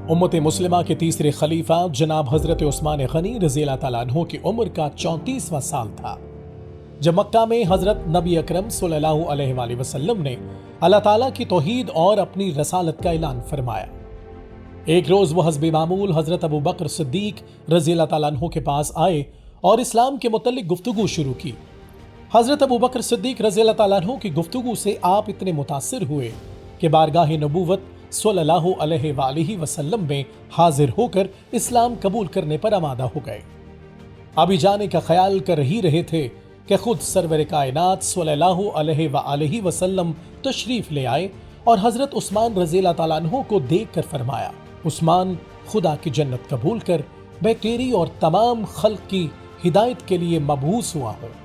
उम्मत मुस्लिमा के तीसरे खलीफा जनाब हजरत उस्मान गनी रज़ी अल्लाह तआला अन्हु की उम्र का 34वां साल था जब मक्का में हजरत नबी अकरम सल्लल्लाहु अलैहि वसल्लम ने अल्लाह ताला की तौहीद और अपनी रसालत का ऐलान फरमाया। एक रोज वो हस्बे मामूल हजरत अबू बकर सिद्दीक रज़ी अल्लाह तआला अन्हु के पास आए और इस्लाम के मुतल्लिक गुफ्तगू शुरू की। हजरत अबू बकर सिद्दीक रज़ी अल्लाह तआला अन्हु की गुफ्तगू से आप इतने मुतासिर हुए कि बारगाह नबूवत सल्लल्लाहु अलैहि वसल्लम में हाजिर होकर इस्लाम कबूल करने पर आमादा हो गए। अभी जाने का ख्याल कर ही रहे थे कि खुद सरवर कायनात सल्लल्लाहु अलैहि वसल्लम तशरीफ ले आए और हजरत उस्मान रज़ी अल्लाह तआला अन्हु को देख कर फरमाया, उस्मान, खुदा की जन्नत कबूल कर, मैं तेरी और तमाम खल्क की हिदायत के लिए मबूस हुआ हूँ।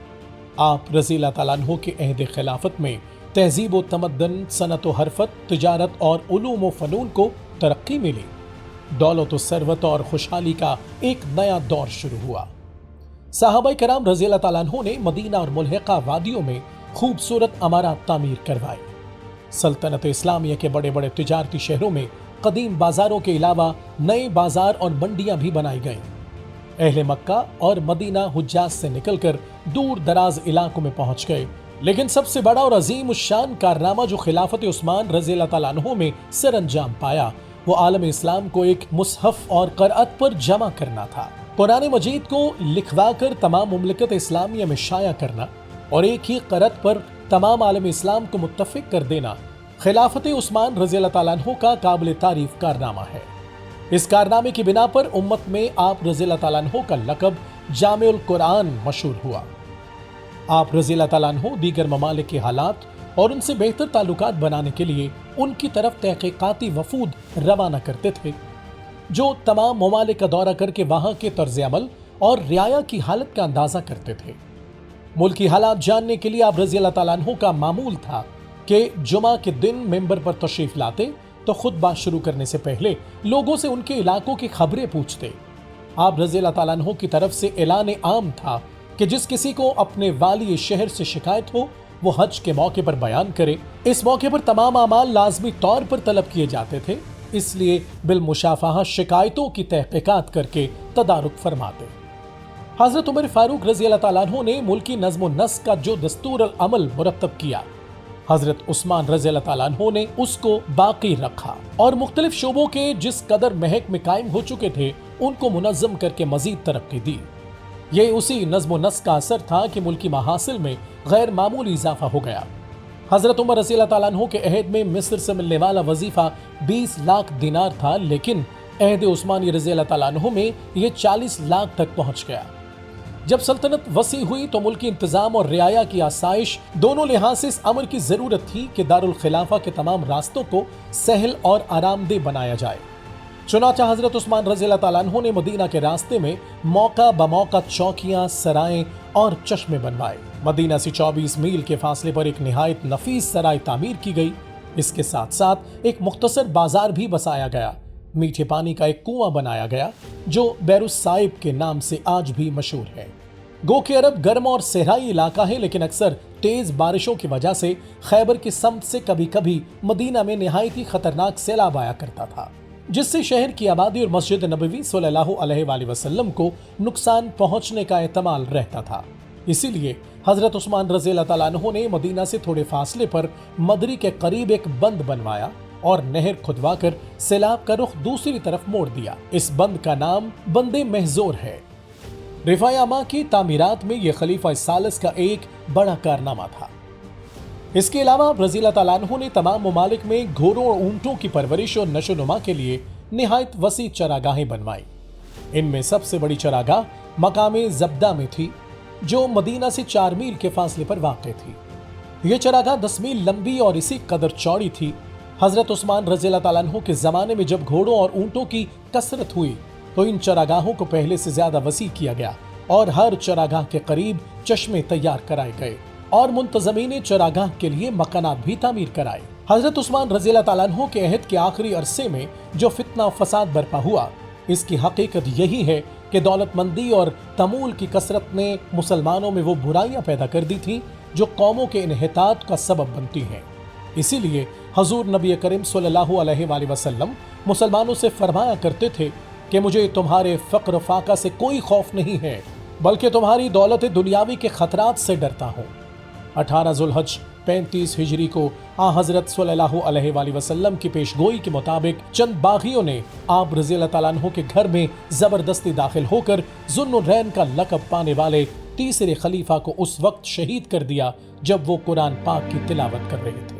आप रज़ी अल्लाह तआला अन्हु के अहद खिलाफत में तहजीब व तमद्दन, सनत व हरफत, तिजारत और उलूम व फनून को तरक्की मिली। दौलत व सरवत और खुशहाली का एक नया दौर शुरू हुआ। साहबा कराम रज़ी अल्लाह तआला अन्हु ने मदीना और मुल्हिका वादियों में खूबसूरत अमारात तामीर करवाए। सल्तनत इस्लामिया के बड़े बड़े तिजारती शहरों में कदीम बाजारों के अलावा नए बाजार और मंडियां भी बनाई गईं। अहले मक्का और मदीना हुज्जाज से निकलकर दूर दराज इलाकों में पहुंच गए, लेकिन सबसे बड़ा और अजीम शान कारनामा जो खिलाफत उस्मान रज़ी अल्लाह तआला अन्हु में सरअंजाम पाया वो आलम इस्लाम को एक मुसहफ और क़राअत पर जमा करना था। कुरान मजीद को लिखवा कर तमाम मुमलिकत इस्लामिया में शाया करना और एक ही क़राअत पर तमाम आलम इस्लाम को मुत्तफ़िक कर देना खिलाफत उस्मान रज़ी अल्लाह तआला अन्हु का काबिल तारीफ कारनामा है। इस कारनामे की बिना पर उम्मत में आप रज़ी अल्लाह तआला अन्हु का लक़ब जामिउल कुरान मशहूर हुआ। आप रज़ी अल्लाह तआला अन्हु दीगर ममालिक के हालात और उनसे बेहतर ताल्लुकात बनाने के लिए उनकी तरफ तहक़ीक़ाती वफूद रवाना करते थे, जो तमाम ममालिक का दौरा करके वहाँ के तर्ज़ अमल और रियाया की हालत का अंदाज़ा करते थे। मुल्की हालात जानने के लिए आप रज़ी अल्लाह तआला अन्हु का मामूल था कि जुमा के दिन मेंबर पर तशरीफ़ लाते तो खुतबा शुरू करने से पहले लोगों से उनके इलाकों की खबरें पूछते। आप रज़ी अल्लाह तआला अन्हु की तरफ से ऐलान आम था कि जिस किसी को अपने वाली शहर से शिकायत हो वो हज के मौके पर बयान करे। इस मौके पर तमाम अमाल लाजमी तौर पर तलब किए जाते थे, इसलिए बिलमुशाफाहा शिकायतों की तहक़ीक़ात करके तदारुक फरमाते। हज़रत उमर फारूक रज़ी अल्लाह तआला अन्हु ने मुल्की नज़्म व नस्क का जो दस्तूर अमल मुरत्तब किया, हज़रत उस्मान रज़ी अल्लाह तआला अन्हु ने उसको बाकी रखा और मुख्तलिफ शोबों के जिस कदर महक में कायम हो चुके थे उनको मुनज़्ज़म करके मजीद तरक्की दी। ये उसी नज़्म व नस्क का असर था कि मुल्की महासिल में गैर मामूली इजाफा हो गया। हज़रत उमर रज़ी अल्लाह तआला अन्हु के अहद में मिस्र से मिलने वाला वजीफा 20 लाख दिनार था, लेकिन अहद उस्मानी रज़ी अल्लाह तआला अन्हु में ये 40 लाख तक पहुंच गया। जब सल्तनत वसी हुई तो मुल्की इंतजाम और रियाया की आसाइश दोनों लिहाज से इस अमर की जरूरत थी कि दारुल खिलाफा के तमाम रास्तों को सहल और आरामदेह बनाया जाए। चुनांचे हजरत उस्मान रज़ी अल्लाह तआला अन्हु ने मदीना के रास्ते में मौका बमौका चौकियां, सराएं और चश्मे बनवाए। मदीना से 24 मील के फासले पर एक निहायत नफीस सराय तामीर की गई। इसके साथ साथ एक मुख्तसर बाजार भी बसाया गया। मीठे पानी का एक कुआं बनाया गया जो बैरुस साहिब के नाम से आज भी मशहूर है। गो के अरब गर्म और सहराई इलाका है, लेकिन अक्सर तेज बारिशों की वजह से खैबर की समत से कभी कभी मदीना में निहायत ही खतरनाक सैलाब आया करता था, जिससे शहर की आबादी और मस्जिद नबवी सल्लल्लाहु अलैहि वसल्लम को नुकसान पहुंचने का एहतमाल रहता था। इसीलिए हजरत उस्मान रज़ी अल्लाह तआला अन्हु ने मदीना से थोड़े फासले पर मदरी के करीब एक बंद बनवाया और नहर खुदवाकर सैलाब का रुख दूसरी तरफ मोड़ दिया। इस बंद का नाम बंदे महजूर है। रिफायामा की तामीरात में यह खलीफा सालिस का एक बड़ा कारनामा था। इसके अलावा रज़ी अल्लाह तआला अन्हु ने तमाम ममालिक में घोड़ों और ऊंटों की परवरिश और नशोनुमा के लिए निहायत वसी चरागाहें बनवाई। इनमें सबसे बड़ी चरागाह मकामे ज़ब्दा में थी, जो मदीना से 4 मील के फासले पर वाक़ थी। यह चरागाह 10 मील लंबी और इसी कदर चौड़ी थी। हजरत उस्मान रज़ी अल्लाह तआला अन्हु के ज़माने में जब घोड़ों और ऊंटों की कसरत हुई तो इन चरागाहों को पहले से ज्यादा वसी किया गया और हर चरागाह के करीब चश्मे तैयार कराए गए और मुंतज़मीन चरागाह के लिए मकानात भी तामीर कराए। हजरत उस्मान रज़ी अल्लाह तआला अन्हु के अहद के आखिरी अरसे में जो फितना फसाद बर्पा हुआ, इसकी हकीकत यही है कि दौलतमंदी और तमूल की कसरत ने मुसलमानों में वो बुराइयां पैदा कर दी थी जो कौमों के इन्हितात का सबब बनती हैं। इसीलिए हजूर नबी करीम सल्लल्लाहु अलैहि वसल्लम مسلمانوں سے فرمایا کرتے تھے کہ مجھے تمہارے فقر فاقہ سے کوئی خوف نہیں ہے، بلکہ تمہاری دولت دنیاوی کے خطرات سے ڈرتا ہوں۔ 18 ذوالحج 35 ہجری کو حضرت صلی اللہ علیہ وآلہ وسلم کی پیشگوئی کے مطابق چند باغیوں نے آپ رضی اللہ تعالیٰ عنہ کے گھر میں زبردستی داخل ہو کر ذو النورین کا لقب پانے والے تیسرے خلیفہ کو اس وقت شہید کر دیا جب وہ قرآن پاک کی تلاوت کر رہے تھے۔